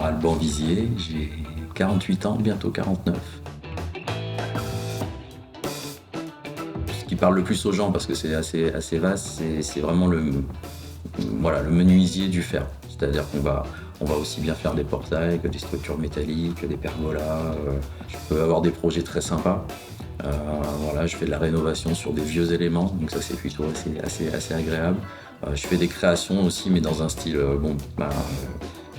Alban Vizier, j'ai 48 ans, bientôt 49. Ce qui parle le plus aux gens, parce que c'est assez vaste, c'est vraiment le menuisier du fer. C'est-à-dire qu'on va aussi bien faire des portails que des structures métalliques, que des pergolas. Je peux avoir des projets très sympas. Je fais de la rénovation sur des vieux éléments, donc ça c'est plutôt assez agréable. Je fais des créations aussi, mais dans un style,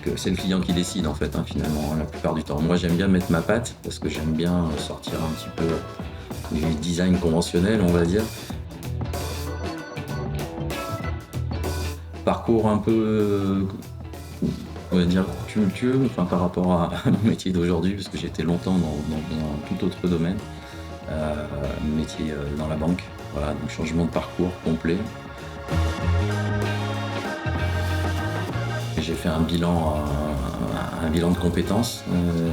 que c'est le client qui décide en fait, finalement, la plupart du temps. Moi j'aime bien mettre ma patte, parce que j'aime bien sortir un petit peu du design conventionnel, on va dire. Parcours un peu, on va dire, tumultueux, par rapport à mon métier d'aujourd'hui, parce que j'ai été longtemps dans un tout autre domaine. Métier dans la banque. Voilà, donc changement de parcours complet. J'ai fait un bilan de compétences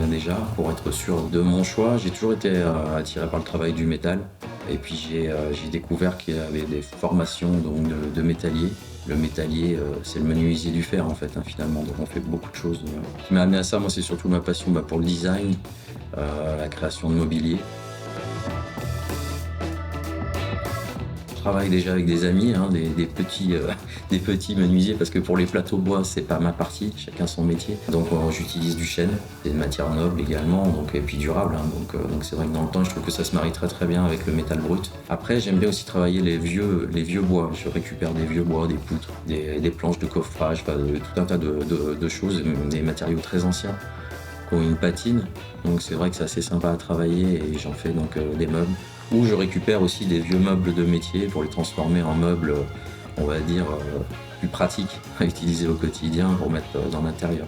déjà pour être sûr de mon choix. J'ai toujours été attiré par le travail du métal. Et puis j'ai découvert qu'il y avait des formations donc, de métallier. Le métallier, c'est le menuisier du fer en fait, finalement. Donc on fait beaucoup de choses. Ce qui m'a amené à ça, moi, c'est surtout ma passion pour le design, la création de mobilier. Je travaille déjà avec des amis, des petits menuisiers, parce que pour les plateaux bois, c'est pas ma partie, chacun son métier. Donc j'utilise du chêne, des matières nobles également, et puis durables. Donc c'est vrai que dans le temps, je trouve que ça se marie très très bien avec le métal brut. Après, j'aime bien aussi travailler les vieux bois. Je récupère des vieux bois, des poutres, des planches de coffrage, tout un tas de choses, des matériaux très anciens qui ont une patine. Donc c'est vrai que c'est assez sympa à travailler et j'en fais donc des meubles. Ou je récupère aussi des vieux meubles de métier pour les transformer en meubles, on va dire, plus pratiques à utiliser au quotidien pour mettre dans l'intérieur.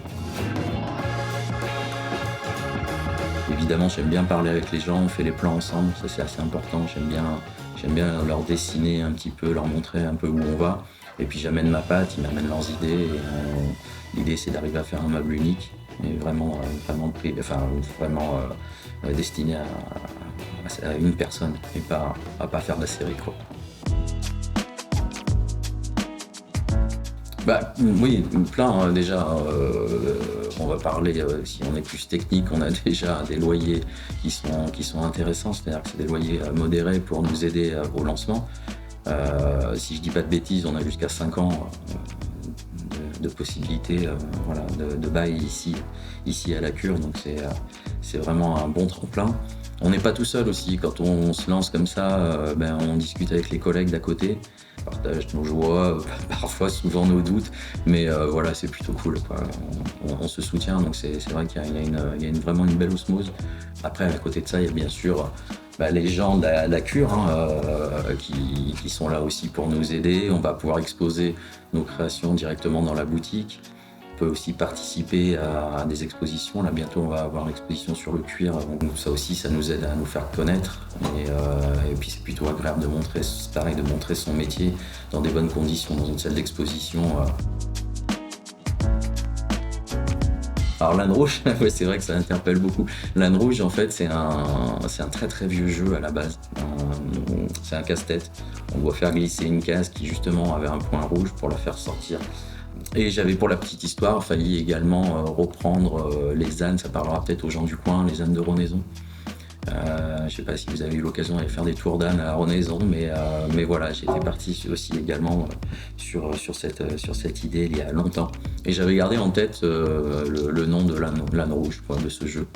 Évidemment, j'aime bien parler avec les gens, on fait les plans ensemble, ça c'est assez important. J'aime bien leur dessiner un petit peu, leur montrer un peu où on va. Et puis j'amène ma patte, ils m'amènent leurs idées. Et l'idée c'est d'arriver à faire un meuble unique et vraiment destiné à une personne et pas faire de la série, quoi. Oui, plein déjà. On va parler, si on est plus technique, on a déjà des loyers qui sont intéressants, c'est-à-dire que c'est des loyers modérés pour nous aider au lancement. Si je dis pas de bêtises, on a jusqu'à 5 ans de possibilités de bail ici à la Cure, donc c'est vraiment un bon tremplin. On n'est pas tout seul aussi, quand on se lance comme ça, on discute avec les collègues d'à côté, on partage nos joies, parfois souvent nos doutes, mais c'est plutôt cool, quoi. On se soutient, donc c'est vrai qu'il y a vraiment une belle osmose. Après, à côté de ça, il y a bien sûr les gens de la Cure qui sont là aussi pour nous aider. On va pouvoir exposer nos créations directement dans la boutique. On peut aussi participer à des expositions. Là, bientôt, on va avoir l'exposition sur le cuir. Donc, ça aussi, ça nous aide à nous faire connaître. Et puis, c'est plutôt agréable de montrer son métier dans des bonnes conditions, dans une salle d'exposition. Alors l'âne rouge, c'est vrai que ça interpelle beaucoup. L'âne rouge, en fait, c'est un très très vieux jeu à la base. C'est un casse-tête. On doit faire glisser une case qui justement avait un point rouge pour la faire sortir. Et j'avais, pour la petite histoire, failli également reprendre les ânes, ça parlera peut-être aux gens du coin, les ânes de Renaison. Je ne sais pas si vous avez eu l'occasion d'aller faire des tours d'âne à Renaison, mais voilà, j'étais parti aussi également sur cette idée il y a longtemps. Et j'avais gardé en tête le nom de l'âne rouge, de ce jeu.